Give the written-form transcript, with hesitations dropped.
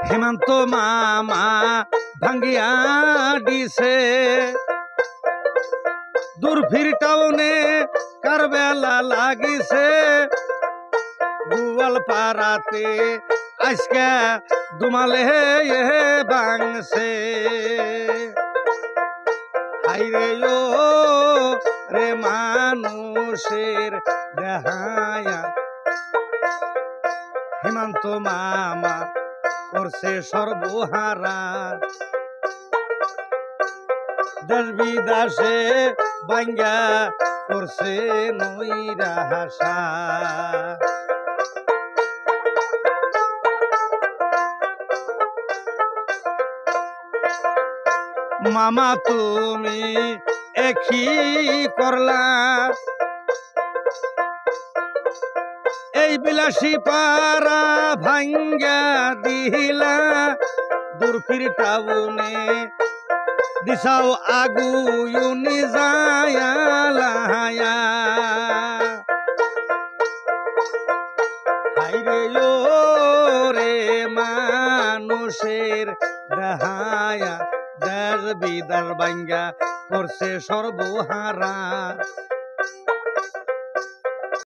হেমন্ত মামা ভাঙ্গিয়া দিছে দূরফির টাউনে কার বেলা লাগিছে গোয়াল পাড়াতে আজকে দুমালে বাংছে হাইরে ও রে মানুষের দেহায়া হেমন্ত মামা করছে সর্বহারা দেশ বিদেশে বাঙ্গা করছে নইরা হাসা মামা তুমি একই করলা এই বিলাসী পারা ভাঙ্গা দিলা দূরফির টাউনে দিশাও আগুয়ুনি যায়ালায়া হাইরে ও রে মানুষের দেহায়া দেশ বিদার বাঙ্গা করছে সর্বহারা